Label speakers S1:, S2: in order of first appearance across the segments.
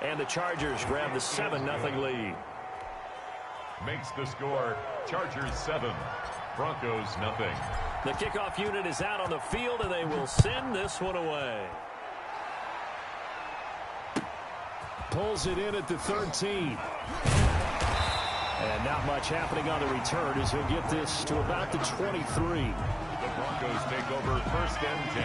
S1: And the Chargers grab the 7-0 lead.
S2: Makes the score Chargers 7, Broncos nothing.
S1: The kickoff unit is out on the field, and they will send this one away.
S3: Pulls it in at the 13. And not much happening on the return as he'll get this to about the 23.
S2: The Broncos take over 1st and 10.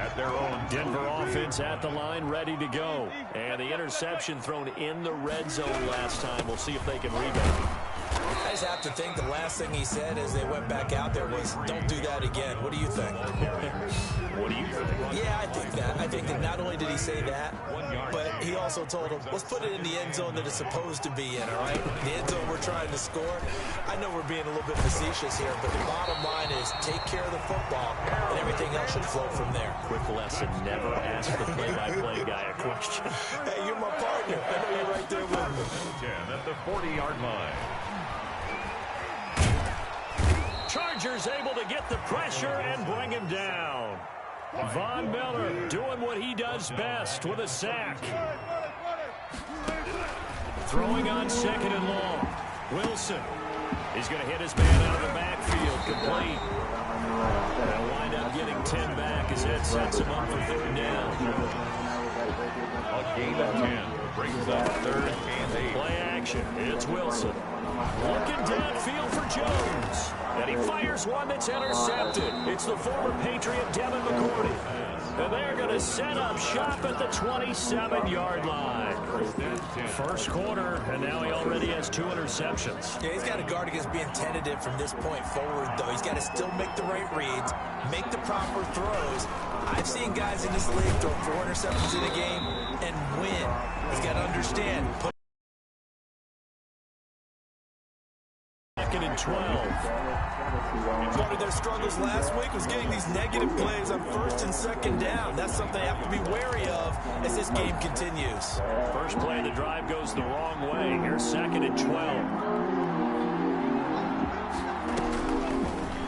S2: At their own.
S1: Denver offense at the line, ready to go. And the interception thrown in the red zone last time. We'll see if they can rebound.
S4: I just have to think the last thing he said as they went back out there was, don't do that again. What do you think?
S1: What do you think?
S4: Yeah, I think that. I think that not only did he say that, but he also told him, let's put it in the end zone that it's supposed to be in, all right? The end zone we're trying to score. I know we're being a little bit facetious here, but the bottom line is take care of the football, and everything else should flow from there.
S1: Quick lesson, never ask the play-by-play guy a question.
S4: Hey, you're my partner. I know you're right there with me.
S2: 10 at the 40-yard line.
S1: Chargers able to get the pressure and bring him down. Von Miller doing what he does best with a sack. Throwing on 2nd and long. Wilson. He's going to hit his man out of the backfield. Complete. They'll wind up getting 10 back as that sets him up for 3rd down.
S2: A gain of 10 brings up 3rd and 8.
S1: Play action. It's Wilson. Looking downfield for Jones. And he fires one that's intercepted. It's the former Patriot Devin McCourty. And they're going to set up shop at the 27-yard line. First quarter, and now he already has 2 interceptions.
S4: Yeah, he's got to guard against being tentative from this point forward, though. He's got to still make the right reads, make the proper throws. I've seen guys in this league throw 4 interceptions in a game and win. He's got to understand.
S1: 2nd and 12.
S4: One of their struggles last week was getting these negative plays on 1st and 2nd down. That's something they have to be wary of as this game continues.
S1: First play of the drive goes the wrong way. Here's 2nd and 12.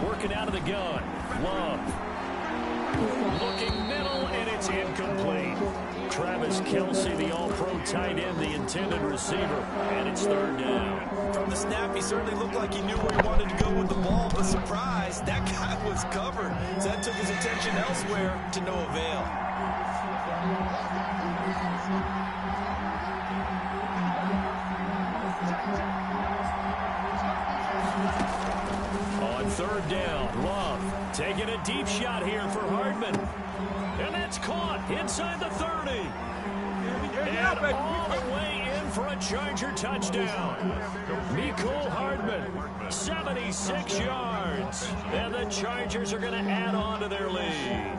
S1: Working out of the gun. Love. Looking middle, and it's incomplete. Travis Kelce, the all-pro tight end, the intended receiver, and it's 3rd down.
S4: From the snap, he certainly looked like he knew where he wanted to go with the ball, but surprise, that guy was covered. So that took his attention elsewhere to no avail.
S1: On 3rd down, Love taking a deep shot here for Hardman. And that's caught inside the 30. And all the way in for a Charger touchdown. Mecole Hardman, 76 yards. And the Chargers are going to add on to their lead.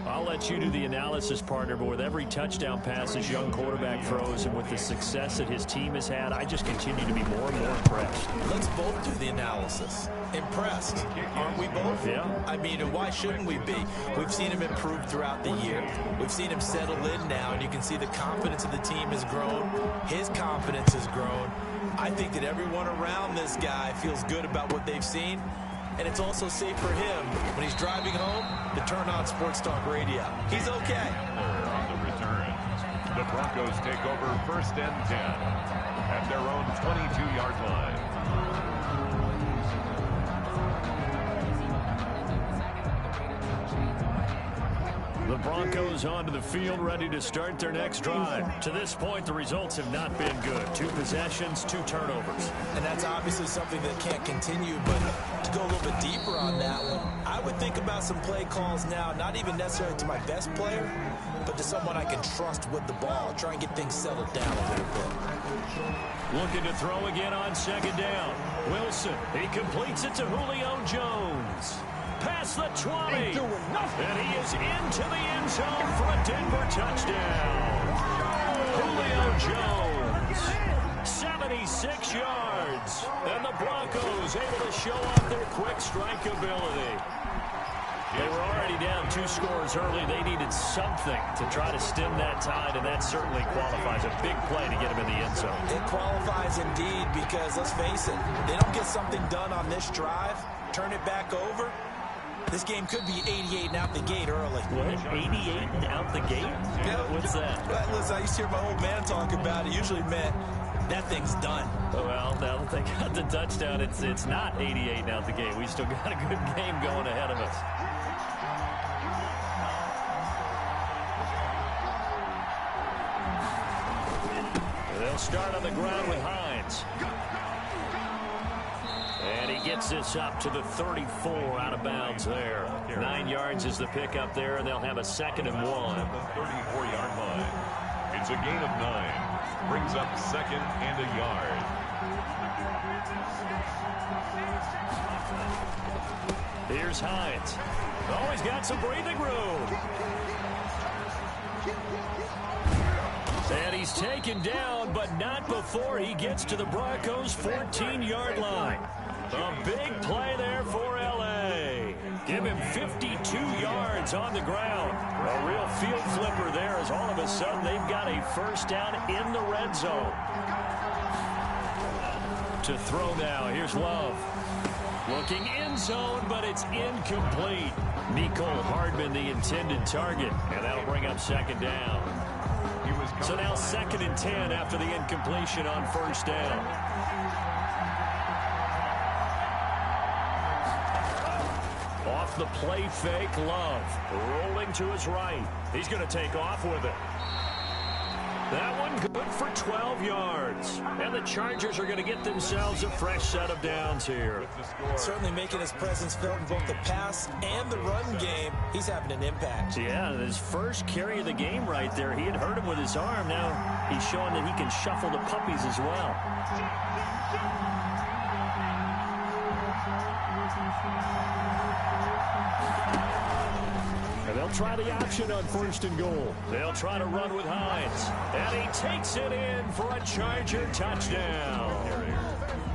S1: I'll let you do the analysis, partner, but with every touchdown pass this young quarterback throws and with the success that his team has had, I just continue to be more and more impressed.
S4: Let's both do the analysis. Impressed. Aren't we both?
S1: Yeah.
S4: I mean, why shouldn't we be? We've seen him improve throughout the year. We've seen him settle in now, and you can see the confidence of the team has grown. His confidence has grown. I think that everyone around this guy feels good about what they've seen. And it's also safe for him when he's driving home to turn on Sports Talk Radio. He's okay.
S2: On the return, the Broncos take over 1st and 10 at their own 22-yard line.
S1: The Broncos onto the field, ready to start their next drive. To this point, the results have not been good. 2 possessions, 2 turnovers.
S4: And that's obviously something that can't continue, but to go a little bit deeper on that one, I would think about some play calls now, not even necessarily to my best player, but to someone I can trust with the ball. Try and get things settled down a little bit.
S1: Looking to throw again on 2nd down. Wilson, he completes it to Julio Jones. Past the 20. And he is into the end zone for a Denver touchdown. Julio Jones, 76 yards. And the Broncos able to show off their quick strike ability. They were already down 2 scores early. They needed something to try to stem that tide, and that certainly qualifies. A big play to get him in the end zone.
S4: It qualifies indeed because, let's face it, they don't get something done on this drive, turn it back over, This game could be 88 and out the gate early.
S3: What? 88 and out the gate?
S4: Yeah.
S3: What's that?
S4: Well, listen, I used to hear my old man talk about it. Usually meant that thing's done.
S3: Well, now that they got the touchdown, it's not 88 and out the gate. We still got a good game going ahead of us. They'll start on the ground with Hines. And he gets this up to the 34, out of bounds there. 9 yards is the pickup there, and they'll have a 2nd and 1.
S2: The 34-yard line. It's a gain of 9. Brings up 2nd and a yard.
S1: Here's Hines. Oh, he's got some breathing room. And he's taken down, but not before he gets to the Broncos' 14-yard line. A big play there for L.A. Give him 52 yards on the ground. A real field flipper there as all of a sudden they've got a first down in the red zone. To throw now, here's Love. Looking end zone, but it's incomplete. Nicole Hardman, the intended target, and that'll bring up 2nd down. So now 2nd and 10 after the incompletion on first down. Off the play fake, Love. Rolling to his right. He's going to take off with it. That one good for 12 yards. And the Chargers are going to get themselves a fresh set of downs here.
S4: Certainly making his presence felt in both the pass and the run game. He's having an impact.
S3: Yeah, his first carry of the game right there. He had hurt him with his arm. Now he's showing that he can shuffle the puppies as well. And they'll try the option on 1st and goal. They'll try to run with Hines. And he takes it in for a Charger touchdown.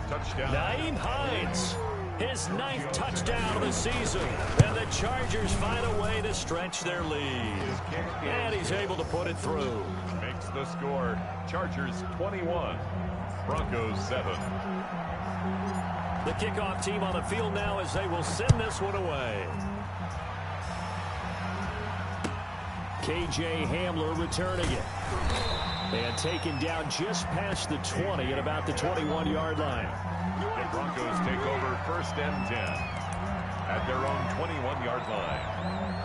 S2: Touchdown.
S1: Nyheim Hines, his 9th touchdown of the season. And the Chargers find a way to stretch their lead. And he's able to put it through.
S2: Makes the score. Chargers 21. Broncos 7.
S1: The kickoff team on the field now as they will send this one away. K.J. Hamler returning it. And taken down just past the 20 at about the 21-yard line.
S2: The Broncos take over 1st and 10 at their own 21-yard line.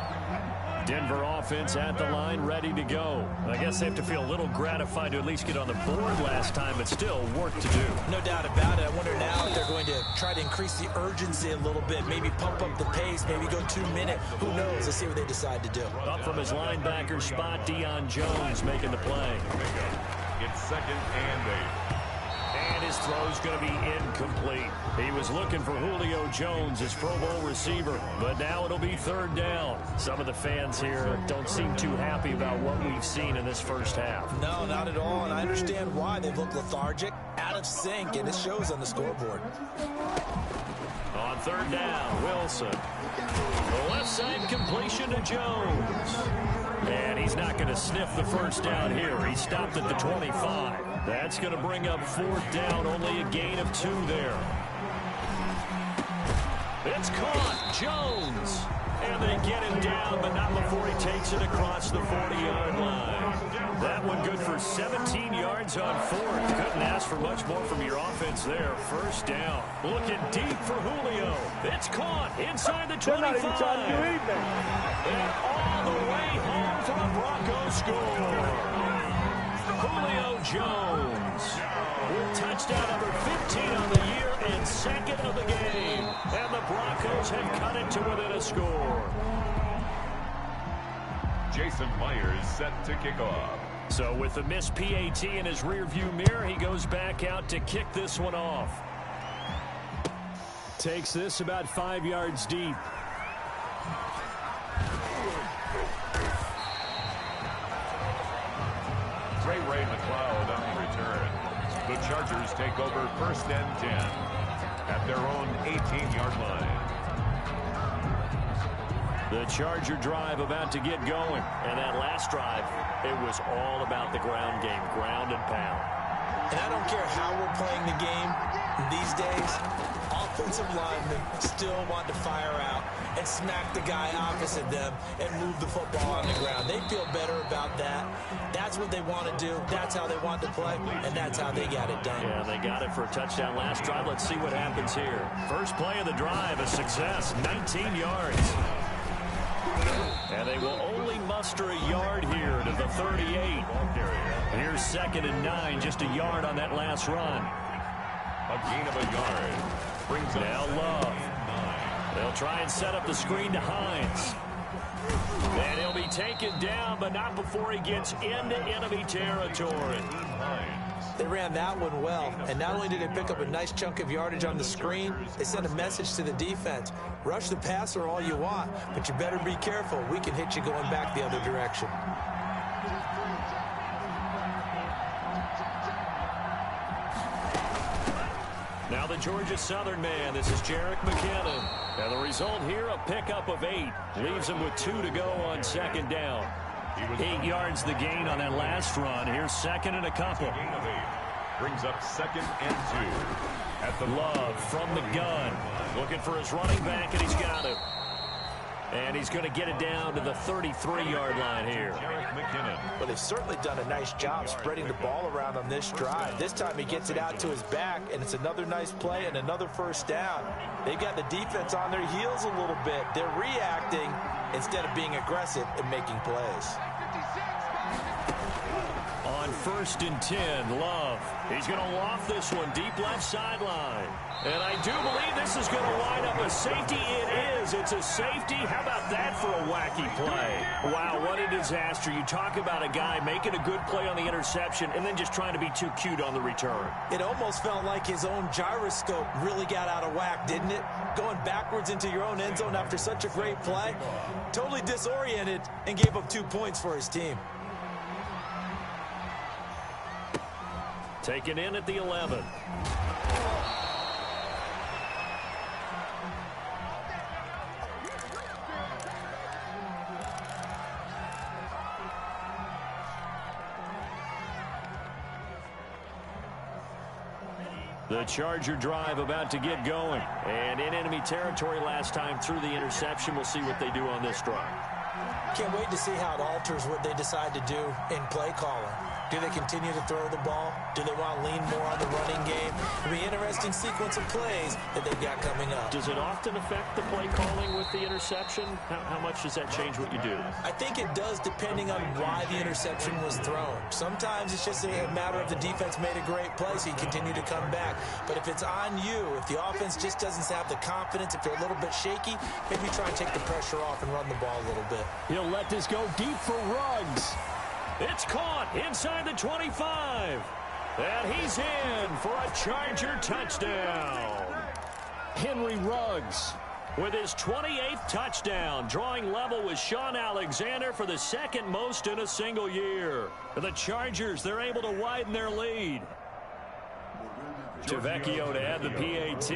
S1: Denver offense at the line, ready to go. I guess they have to feel a little gratified to at least get on the board last time, but still work to do.
S4: No doubt about it. I wonder now if they're going to try to increase the urgency a little bit, maybe pump up the pace, maybe go 2-minute. Who knows? Let's see what they decide to do.
S1: Up from his linebacker spot, Deion Jones making the play.
S2: It's 2nd and 8.
S1: And his throw's going to be incomplete. He was looking for Julio Jones, his Pro Bowl receiver, but now it'll be 3rd down. Some of the fans here don't seem too happy about what we've seen in this first half.
S4: No, not at all, and I understand why. They've looked lethargic, out of sync, and it shows on the scoreboard.
S1: On 3rd down, Wilson. The left side completion to Jones. And he's not going to sniff the first down here. He stopped at the 25. That's going to bring up 4th down, only a gain of 2 there. It's caught, Jones. And they get him down, but not before he takes it across the 40-yard line. That one good for 17 yards on 4th. Couldn't ask for much more from your offense there. 1st down. Looking deep for Julio. It's caught inside the 25. And all the way home for a Broncos score. Julio Jones with touchdown number 15 on the year and 2nd of the game. And the Broncos have cut it to within a score.
S2: Jason Myers set to kick off.
S1: So with the missed PAT in his rearview mirror, he goes back out to kick this one off. Takes this about 5 yards deep.
S2: Ray McLeod on the return. The Chargers take over 1st and 10 at their own 18-yard line.
S1: The Charger drive about to get going. And that last drive, it was all about the ground game, ground and pound.
S4: And I don't care how we're playing the game these days, offensive linemen still want to fire out and smack the guy opposite them and move the football on the ground. They feel better about that. That's what they want to do. That's how they want to play, and that's how they got it done.
S1: Yeah, they got it for a touchdown last drive. Let's see what happens here. First play of the drive, a success, 19 yards. And they will only muster a yard here to the 38. Here's 2nd and 9, just a yard on that last run.
S2: A gain of a yard. Brings
S1: now Love. They'll try and set up the screen to Hines. And he'll be taken down, but not before he gets into enemy territory.
S4: They ran that one well, and not only did they pick up a nice chunk of yardage on the screen, they sent a message to the defense. Rush the passer all you want, but you better be careful. We can hit you going back the other direction.
S1: Now the Georgia Southern man, this is Jerick McKinnon. And the result here, a pickup of 8. Leaves him with 2 to go on 2nd down. 8 yards the gain on that last run. Here's 2nd and a couple.
S2: Brings up 2nd and 2. At the
S1: Love from the gun. Looking for his running back, and he's got it. And he's going to get it down to the 33-yard line here.
S4: Well, they've certainly done a nice job spreading the ball around on this drive. This time he gets it out to his back, and it's another nice play and another first down. They've got the defense on their heels a little bit. They're reacting instead of being aggressive and making plays.
S1: On 1st and 10, Love. He's going to loft this one deep left sideline. And I do believe this is going to wind up a safety. It is. It's a safety. How about that for a wacky play? Wow, what a disaster. You talk about a guy making a good play on the interception and then just trying to be too cute on the return.
S4: It almost felt like his own gyroscope really got out of whack, didn't it? Going backwards into your own end zone after such a great play. Totally disoriented and gave up 2 points for his team.
S1: Taken in at the 11. The Charger drive about to get going. And in enemy territory last time through the interception. We'll see what they do on this drive.
S4: Can't wait to see how it alters what they decide to do in play calling. Do they continue to throw the ball? Do they want to lean more on the running game? It'll be an interesting sequence of plays that they've got coming up.
S1: Does it often affect the play calling with the interception? How much does that change what you do?
S4: I think it does, depending on why the interception was thrown. Sometimes it's just a matter of the defense made a great play, so you continue to come back. But if it's on you, if the offense just doesn't have the confidence, if they're a little bit shaky, maybe try and take the pressure off and run the ball a little bit.
S3: He'll let this go deep for Ruggs.
S1: It's caught inside the 25. And he's in for a Charger touchdown.
S3: Henry Ruggs
S1: with his 28th touchdown, drawing level with Sean Alexander for the 2nd most in a single year. The Chargers, they're able to widen their lead. Tavecchio to add the PAT.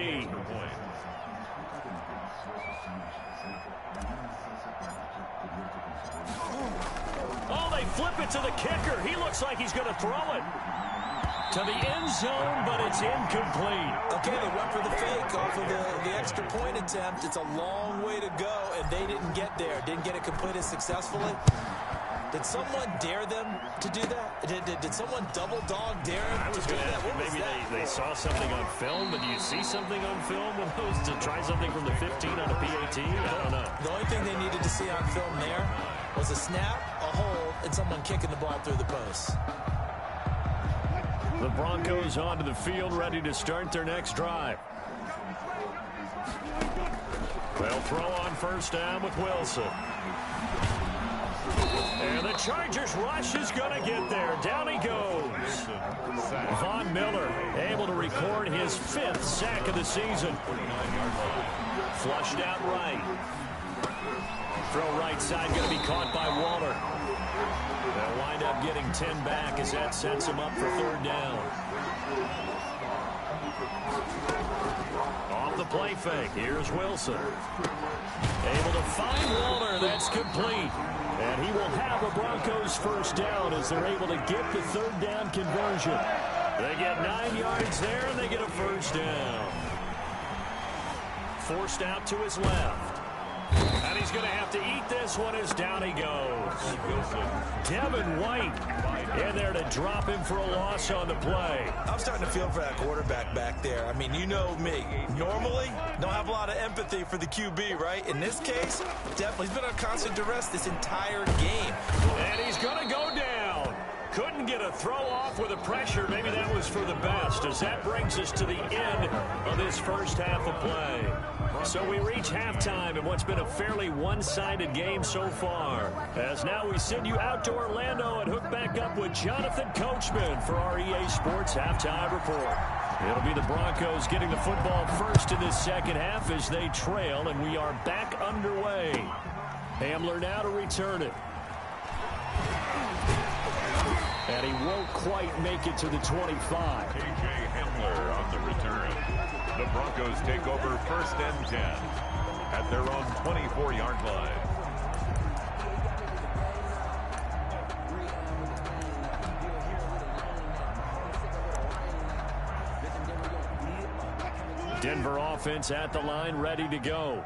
S1: Oh, they flip it to the kicker. He looks like he's going to throw it to the end zone, but it's incomplete.
S4: Okay, they went for the fake off of the extra point attempt. It's a long way to go, and they didn't get there. Didn't get it completed successfully. Did someone dare them to do that? Did someone double dog dare them to do that?
S1: Maybe they saw something on film, but do you see something on film when those to try something from the 15 on a PAT? I don't know.
S4: The only thing they needed to see on film there was a snap, a hold, and someone kicking the ball through the post.
S1: The Broncos onto the field, ready to start their next drive. They'll throw on first down with Wilson. And the Chargers rush is going to get there. Down he goes. Von Miller able to record his 5th sack of the season. Flushed out right. Throw right side going to be caught by Waller. They'll wind up getting 10 back as that sets him up for 3rd down. Off the play fake, here's Wilson. Able to find Waller, that's complete. And he will have a Broncos first down as they're able to get the 3rd down conversion. They get 9 yards there, and they get a first down. forced out to his left. And he's going to have to eat this one as down he goes. Devin White in there to drop him for a loss on the play.
S4: I'm starting to feel for that quarterback back there. I mean, you know me. Normally, don't have a lot of empathy for the QB, right? In this case, definitely. He's been on constant duress this entire game.
S1: And he's going to go down. Couldn't get a throw off with the pressure. Maybe that was for the best, as that brings us to the end of this first half of play. So we reach halftime in what's been a fairly one-sided game so far. As now we send you out to Orlando and hook back up with Jonathan Coachman for our EA Sports Halftime Report. It'll be the Broncos getting the football first in this second half as they trail, and we are back underway. Hamler now to return it. And he won't quite make it to the 25.
S2: A.J. Hamler on the return. The Broncos take over first and 10 at their own 24-yard line.
S1: Denver offense at the line, ready to go.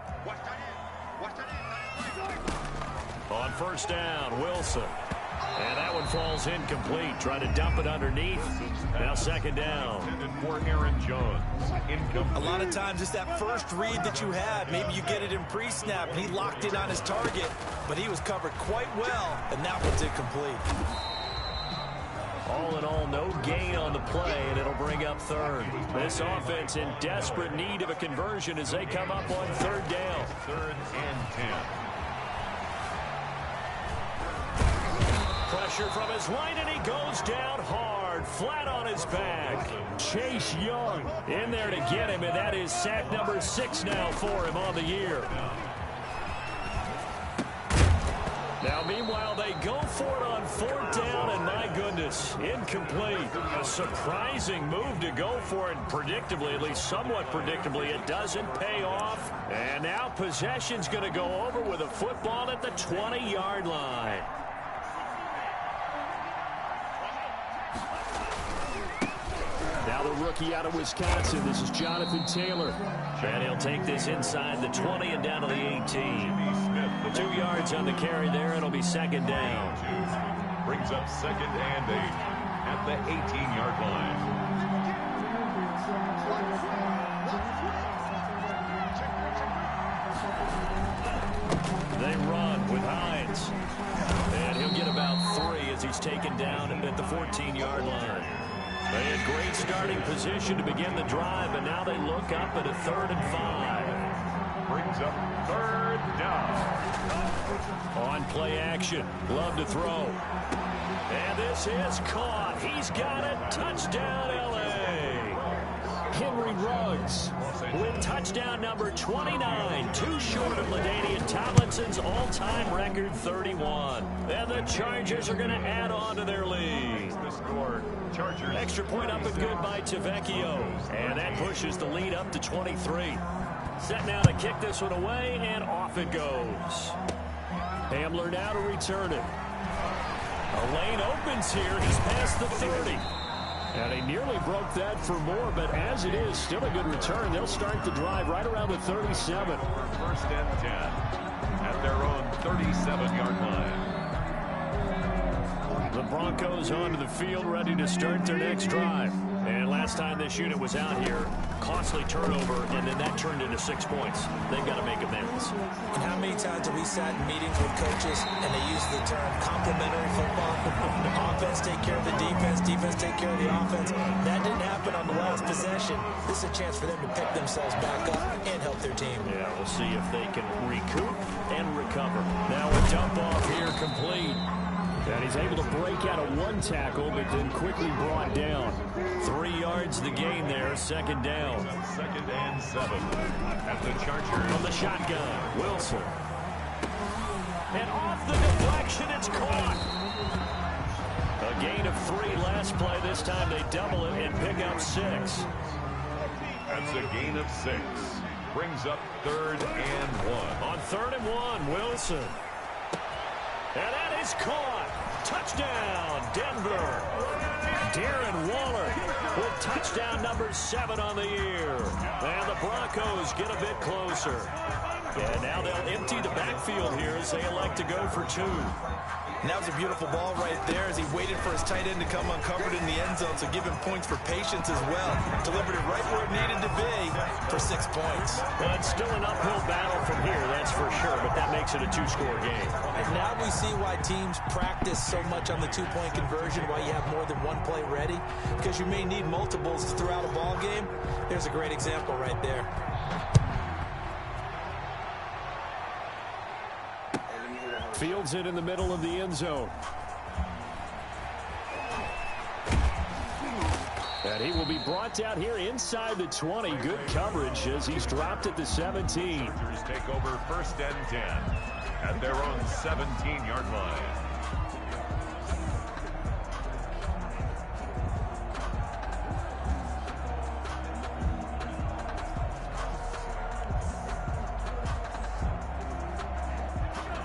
S1: On first down, Wilson. And that one falls incomplete. Trying to dump it underneath. Now second down.
S2: For Aaron Jones.
S4: A lot of times it's that first read that you have. Maybe you get it in pre-snap, and he locked in on his target, but he was covered quite well, and that one's incomplete.
S1: All in all, no gain on the play, and it'll bring up third. This offense in desperate need of a conversion as they come up on third down.
S2: Third and 10.
S1: Pressure from his right, and he goes down hard, flat on his back. Chase Young in there to get him, and that is sack number 6 now for him on the year. Now, meanwhile, they go for it on fourth down, and my goodness, incomplete. A surprising move to go for it, predictably, at least somewhat predictably. It doesn't pay off, and now possession's going to go over with a football at the 20-yard line. Now the rookie out of Wisconsin, this is Jonathan Taylor. And he'll take this inside the 20 and down to the 18. 2 yards on the carry there. It'll be second down.
S2: Brings up second and 8 at the 18-yard line.
S1: They run with Hines. And he'll get about 3 as he's taken down at the 14-yard line. They had great starting position to begin the drive, but now they look up at a 3rd and 5.
S2: Brings up third down.
S1: On play action. Love to throw. And this is caught. He's got it. Touchdown, L.A. Henry Ruggs with touchdown number 29. Too short of LaDainian Tomlinson's all-time record 31. And the Chargers are going to add on to their lead.
S2: The score, Chargers.
S1: Extra point up and good by Tavecchio. And that pushes the lead up to 23. Set now to kick this one away, and off it goes. Hamler now to return it. A lane opens here. He's past the 30. And he nearly broke that for more, but as it is, still a good return. They'll start the drive right around the 37.
S2: First and 10 at their own 37-yard line.
S1: The Broncos onto the field, ready to start their next drive. And last time this unit was out here, costly turnover, and then that turned into 6 points. They've got to make amends.
S4: And how many times have we sat in meetings with coaches and they use the term complementary football? Offense take care of the defense, defense take care of the offense. That didn't happen on the last possession. This is a chance for them to pick themselves back up and help their team.
S1: Yeah, we'll see if they can recoup and recover. Now a dump off here complete. And he's able to break out of 1 tackle, but then quickly brought down. 3 yards the gain there, second down.
S2: Second and 7 at the Chargers.
S1: From the shotgun, Wilson. And off the deflection, it's caught. A gain of 3 last play. This time they double it and pick up 6.
S2: That's a gain of 6. Brings up 3rd and 1.
S1: On 3rd and 1, Wilson. And that is caught. Touchdown, Denver. Darren Waller with touchdown number 7 on the year. And the Broncos get a bit closer. And now they'll empty the backfield here as they elect to go for 2.
S4: And that was a beautiful ball right there as he waited for his tight end to come uncovered in the end zone, so give him points for patience as well. Delivered it right where it needed to be for 6 points.
S1: Well, it's still an uphill battle from here, that's for sure, but that makes it a 2-score game.
S4: And now we see why teams practice so much on the 2-point conversion, why you have more than one play ready, because you may need multiples throughout a ball game. There's a great example right there.
S3: Fields it in the middle of the end zone. And he will be brought down here inside the 20. Good coverage as he's dropped at the 17.
S2: Chargers take over 1st and 10 at their own 17-yard line.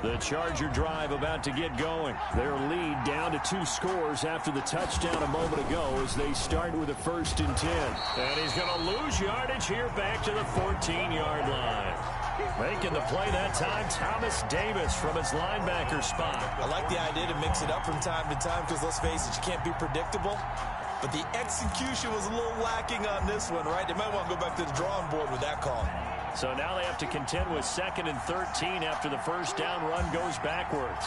S3: The Charger drive about to get going. Their lead down to 2 scores after the touchdown a moment ago as they start with a 1st and 10.
S1: And he's going to lose yardage here back to the 14-yard line. Making the play that time, Thomas Davis from his linebacker spot.
S4: I like the idea to mix it up from time to time because, let's face it, you can't be predictable. But the execution was a little lacking on this one, right? They might want to go back to the drawing board with that call.
S1: So now they have to contend with 2nd and 13 after the first down run goes backwards.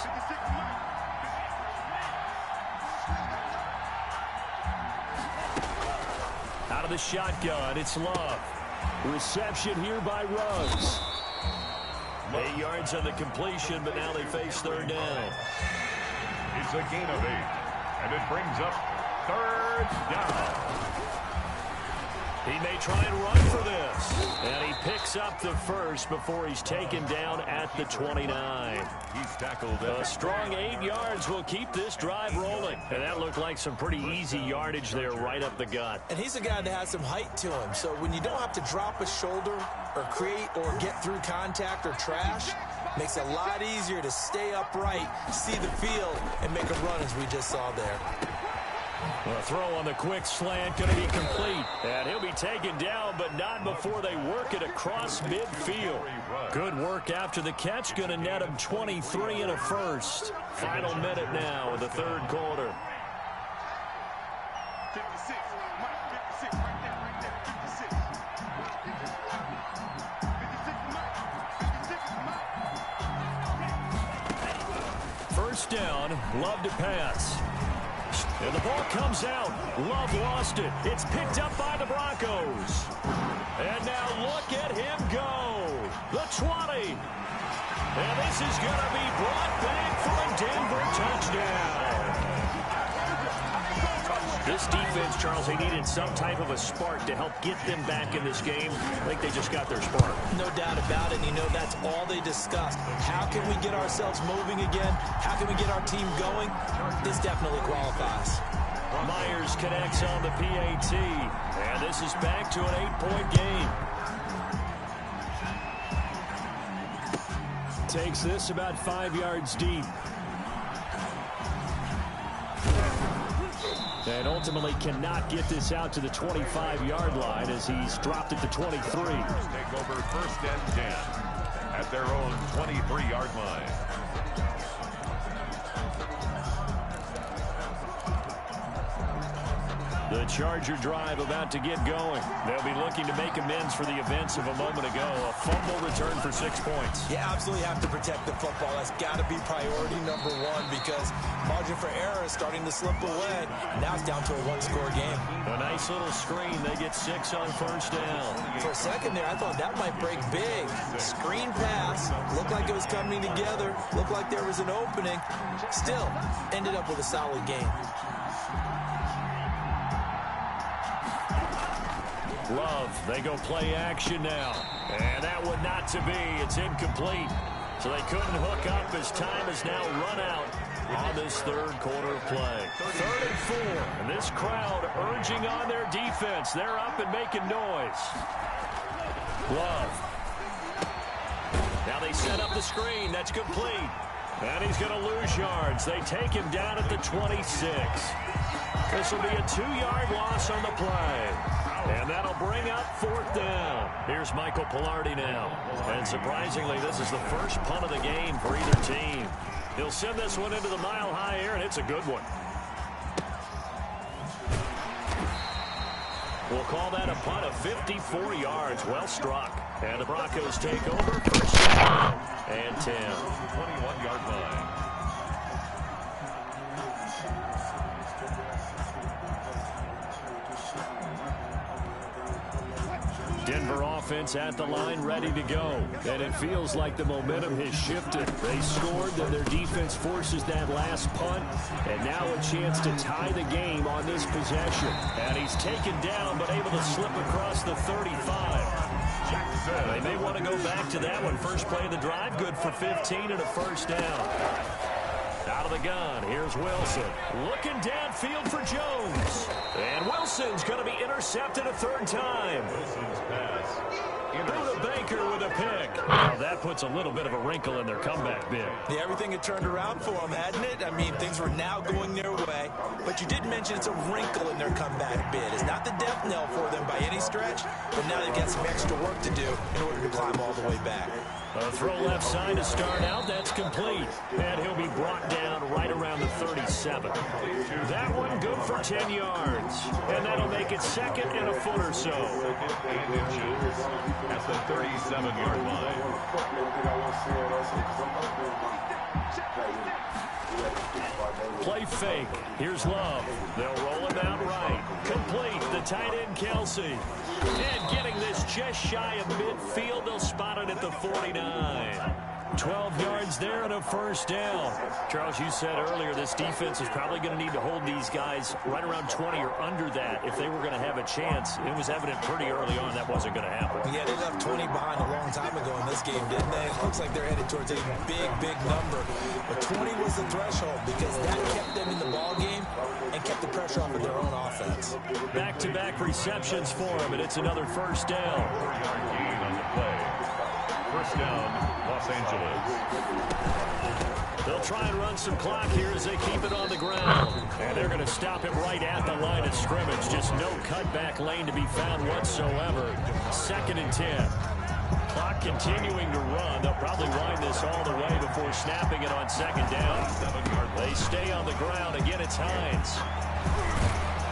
S1: Out of the shotgun, it's Love. Reception here by Ruggs. 8 yards on the completion, but now they face 3rd down.
S2: It's a gain of 8, and it brings up 3rd down.
S1: He may try and run for this. And he picks up the first before he's taken down at the 29.
S2: He's tackled.
S1: A strong 8 yards will keep this drive rolling. And that looked like some pretty easy yardage there right up the gut.
S4: And he's a guy that has some height to him. So when you don't have to drop a shoulder or create or get through contact or trash, makes it a lot easier to stay upright, see the field, and make a run as we just saw there.
S1: Well, a throw on the quick slant going to be complete. And he'll be taken down, but not before they work it across midfield. Good work after the catch. Going to net him 23 and a first. Final minute now of the 3rd quarter.
S5: 56. Mike, 56. Right there, right there. 56. 56, Mike. 56, Mike.
S1: First down, Love to pass. And the ball comes out. Love lost it. It's picked up by the Broncos. And now look at him go. The 20. And this is going to be brought back for a Denver touchdown. This defense, Charles, they needed some type of a spark to help get them back in this game. I think they just got their spark.
S4: No doubt about it. And you know that's all they discussed. How can we get ourselves moving again? How can we get our team going? This definitely qualifies.
S1: Myers connects on the PAT. And this is back to an 8-point game.
S3: Takes this about 5 yards deep. And ultimately cannot get this out to the 25-yard line as he's dropped at the 23.
S2: Take over 1st and 10 at their own 23-yard line.
S1: The Charger drive about to get going. They'll be looking to make amends for the events of a moment ago. A fumble return for 6 points.
S4: You absolutely have to protect the football. That's got to be priority number 1 because margin for error is starting to slip away. Now it's down to a 1-score game.
S1: A nice little screen. They get 6 on first down.
S4: For a second there, I thought that might break big. Screen pass. Looked like it was coming together. Looked like there was an opening. Still, ended up with a solid game.
S1: Love, they go play action now. And that one not to be. It's incomplete. So they couldn't hook up as time has now run out on this 3rd quarter of play. 3rd and 4. And this crowd urging on their defense. They're up and making noise. Love. Now they set up the screen. That's complete. And he's going to lose yards. They take him down at the 26. This will be a 2-yard loss on the play. And that'll bring up 4th down. Here's Michael Pilardi now. And surprisingly, this is the first punt of the game for either team. He'll send this one into the mile-high air, and it's a good one. We'll call that a punt of 54 yards. Well struck. And the Broncos take over. 1st down and 10.
S2: 21-yard line.
S3: Denver offense at the line, ready to go. And it feels like the momentum has shifted. They scored, then their defense forces that last punt. And now a chance to tie the game on this possession. And he's taken down, but able to slip across the 35. They may want to go back to that one. First play of the drive, good for 15 and a 1st down. Out of the gun, here's Wilson. Looking downfield for Jones. And Wilson's going to be intercepted a 3rd time.
S2: Wilson's pass.
S1: Buda Baker with a pick. Well, that puts a little bit of a wrinkle in their comeback bid.
S4: Yeah, everything had turned around for them, hadn't it? I mean, things were now going their way. But you did mention it's a wrinkle in their comeback bid. It's not the death knell for them by any stretch, but now they've got some extra work to do in order to climb all the way back.
S1: A throw left side to start out. That's complete. And he'll be brought down right around the 37. That one good for 10 yards. And that'll make it 2nd and a foot or so.
S2: 8 inches at the 37-yard line.
S1: Play fake. Here's Love. They'll roll him out right. Complete. The tight end, Kelsey. And getting this just shy of midfield. They'll spot it at the 49. 12 yards there and a 1st down. Charles, you said earlier this defense is probably going to need to hold these guys right around 20 or under that if they were going to have a chance. It was evident pretty early on that wasn't going to happen.
S4: Yeah, they left 20 behind a long time ago in this game, didn't they? It looks like they're headed towards a big number. But 20 was the threshold because that kept them in the ball game and kept the pressure off of their own offense.
S1: Back-to-back receptions for him, and it's another 1st down.
S2: 4-yard gain on the play. 1st down, Los Angeles.
S1: They'll try and run some clock here as they keep it on the ground. And they're going to stop it right at the line of scrimmage. Just no cutback lane to be found whatsoever. 2nd and 10. Clock continuing to run. They'll probably wind this all the way before snapping it on 2nd down.
S2: 7-yard
S1: They stay on the ground. Again, it's Hines.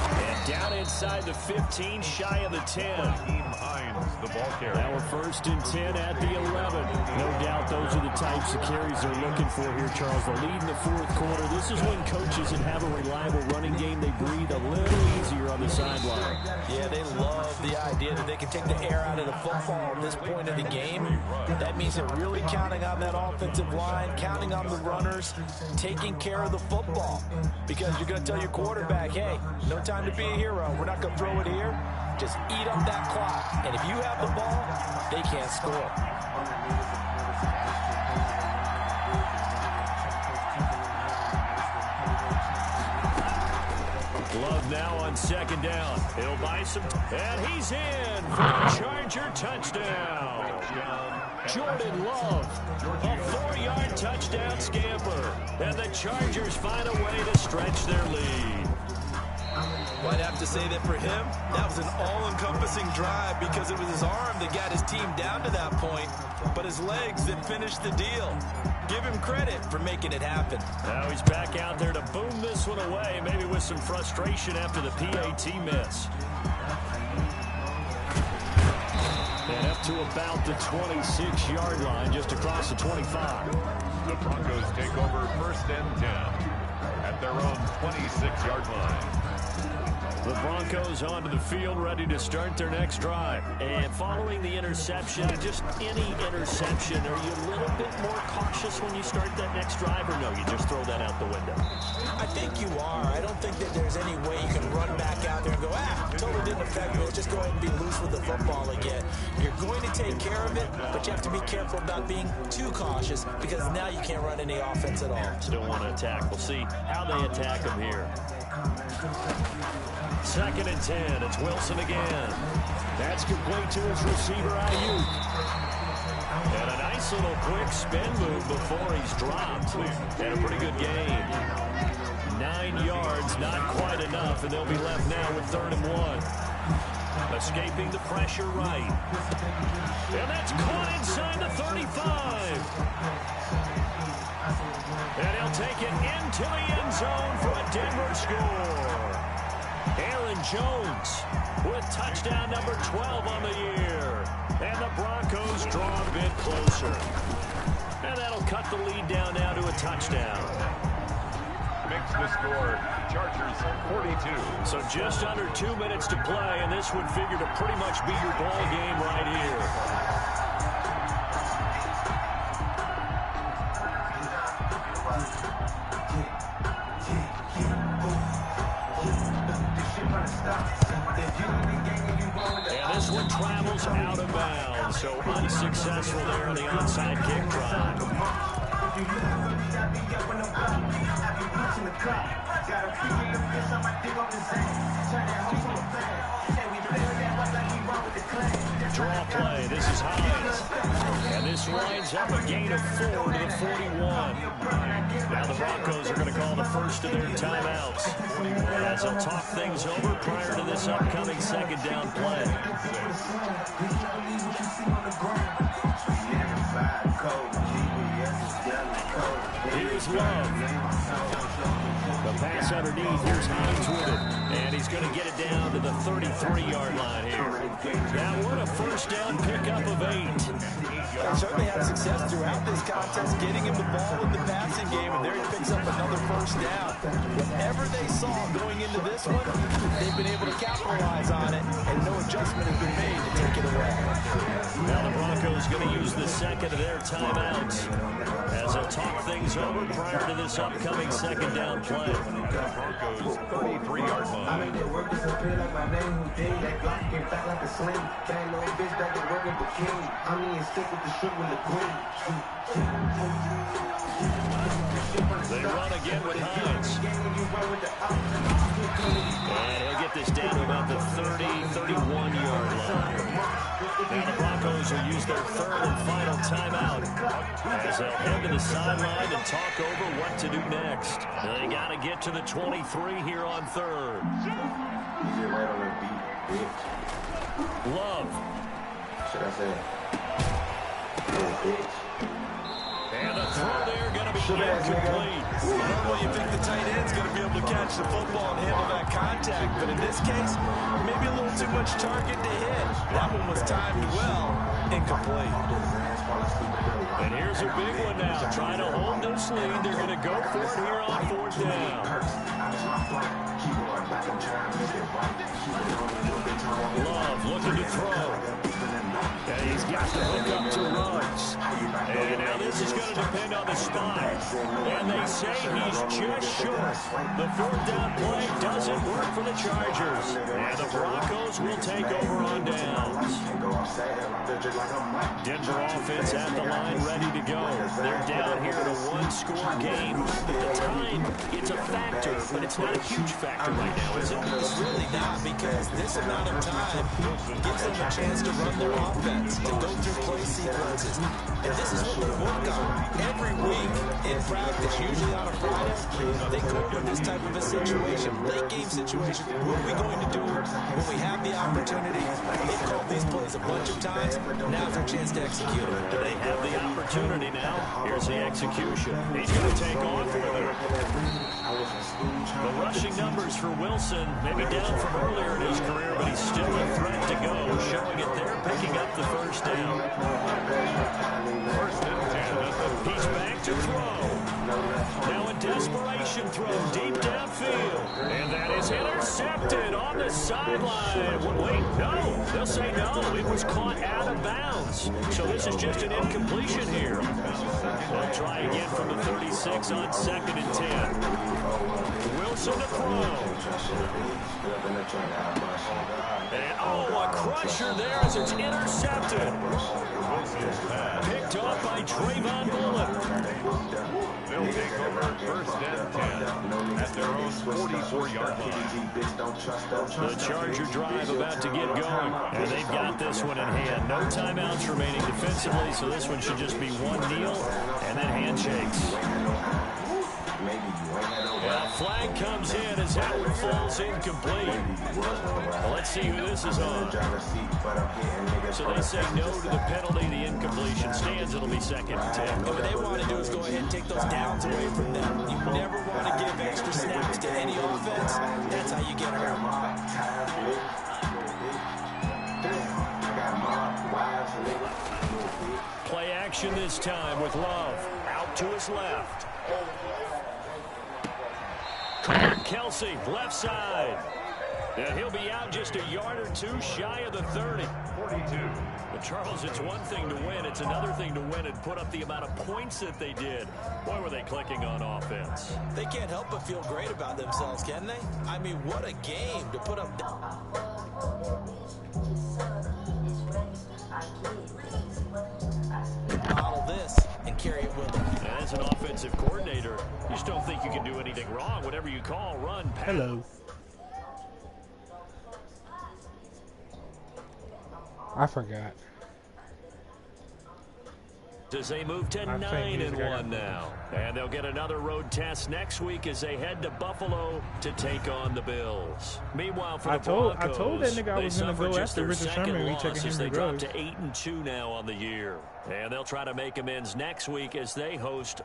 S1: And down inside the 15, shy of the 10.
S2: Hines, the ball carrier.
S3: Now we're 1st and 10 at the 11. No doubt those are the types of carries they're looking for here, Charles. The lead in the 4th quarter. This is when coaches that have a reliable running game, they breathe a little easier on the sideline.
S4: Yeah, they love the idea that they can take the air out of the football at this point of the game. That means they're really counting on that offensive line, counting on the runners, taking care of the football. Because you're going to tell your quarterback, hey, no time to be a hero. We're not going to throw it here. Just eat up that clock. And if you have the ball, they can't score.
S1: Love now on 2nd down. He'll buy some. And he's in for a Charger touchdown. Jordan Love, a 4-yard touchdown scamper. And the Chargers find a way to stretch their lead.
S4: Well, I'd have to say that for him, that was an all-encompassing drive because it was his arm that got his team down to that point, but his legs that finished the deal. Give him credit for making it happen.
S1: Now he's back out there to boom this one away, maybe with some frustration after the PAT miss. And up to about the 26-yard line, just across the 25.
S2: The Broncos take over 1st and 10 at their own 26-yard line.
S1: The Broncos onto the field, ready to start their next drive. And following the interception, just any interception, are you a little bit more cautious when you start that next drive, or no, you just throw that out the window?
S4: I think you are. I don't think that there's any way you can run back out there and go, totally didn't affect me. Let's just go ahead and be loose with the football again. You're going to take care of it, but you have to be careful about being too cautious because now you can't run any offense at all.
S1: Still want to attack. We'll see how they attack them here. 2nd and 10. It's Wilson again.
S3: That's complete to his receiver, Ayuk.
S1: And a nice little quick spin move before he's dropped. And a pretty good gain. 9 yards, not quite enough.
S3: enough, and they'll be left now with 3rd and 1. Escaping the pressure right. And that's caught inside the 35. And he'll take it into the end zone for a Denver score. Aaron Jones with touchdown number 12 on the year. And the Broncos draw a bit closer. And that'll cut the lead down now to a touchdown.
S2: Makes the score Chargers 42.
S3: So just under 2 minutes to play, and this would figure to pretty much be your ball game right here. And this one travels out of bounds, so unsuccessful there on the onside kick drive. Draw play. This is Hines. And this winds up a gain of 4 to the 41. Now the Broncos are going to call the first of their timeouts as they'll talk things over prior to this upcoming second down play. Here's Love. The pass underneath. Here's Hines with it. And he's going to get it down to the 33-yard line here. Now what a first down pickup of 8.
S4: They certainly had success throughout this contest, getting him the ball in the passing game, and there he picks up another first down. Whatever they saw going into this one, they've been able to capitalize on it, and no adjustment has been made to take it away.
S3: Now the Broncos going to use the second of their timeouts as they'll talk things over prior to this upcoming second down play.
S2: Broncos 33-yard line.
S3: They run again with Hines. And he'll get this down to about the 31-yard line. Now the Broncos will use their 3rd and final timeout as they'll head to the sideline and talk over what to do next. They got to get to the 23 here on 3rd. Love.
S6: Should I say?
S3: And the throw there going to be incomplete.
S4: Normally you think the tight end's going to be able to catch the football and handle that contact, but in this case, maybe a little too much target to hit. That one was timed well, incomplete.
S3: And here's a big one now. Trying to hold this lead. They're going to go for it here on 4th down. Love looking to throw. And he's got the hook up to runs. And now this is going to depend on the spot. And they say he's just short. The 4th down play doesn't work for the Chargers. And the Broncos will take over on downs. Denver offense at the line ready to go. They're down here in a 1-score game. The time, it's a factor, but it's not a huge factor right now, is it?
S4: It's really not, because this amount of time gives them a chance to run their offense, to go through play sequences. And this is what we work on every week in practice, usually on a Friday. They cope with this type of a situation, late game situation. What are we going to do when we have the opportunity? They've called these plays a bunch of times. Now's their chance to execute them.
S3: Do they have the opportunity now? Here's the execution. He's going to take off with it. The rushing numbers for Wilson, maybe down from earlier in his career, but he's still a threat to go, showing it there, picking up the first down.
S2: First and 10.
S3: He's back to throw. Now a desperation throw deep downfield. And that is intercepted on the sideline. Wait, no. They'll say no. It was caught out of bounds. So this is just an incompletion here. They'll try again from the 36 on 2nd and 10. Wilson to throw. And a crusher there as it's intercepted. Picked off by Trayvon Bullock.
S2: They'll take over 1st and 10 at their own 44-yard line.
S3: The Charger drive about to get going, and they've got this one in hand. No timeouts remaining defensively, so this one should just be one kneel and then handshakes.
S1: Flag comes in as Howard falls incomplete. Well, let's see who this is on. So they say no to the penalty. The incompletion stands. It'll be 2nd and 10.
S4: What they want to do is go ahead and take those downs away from them. You never want to give extra snaps to any offense. That's how you get hurt.
S1: Play action this time with Love. Out to his left. Kelsey, left side. And he'll be out just a yard or two shy of the 30.
S2: 42.
S1: But Charles, it's one thing to win. It's another thing to win and put up the amount of points that they did. Boy, were they clicking on offense.
S4: They can't help but feel great about themselves, can they? I mean, what a game to put up. Model this and carry it with them.
S1: And as an offensive coordinator, you just don't think you can do anything wrong. Whatever you call, run, pass.
S6: Hello. I forgot.
S1: As they move to 9-1 now. And they'll get another road test next week as they head to Buffalo to take on the Bills. Meanwhile, for the Broncos,
S6: I told that nigga I was going to go after Richard Sherman when he checking him
S1: they
S6: the
S1: drop
S6: drugs.
S1: to 8-2 now on the year. And they'll try to make amends next week as they host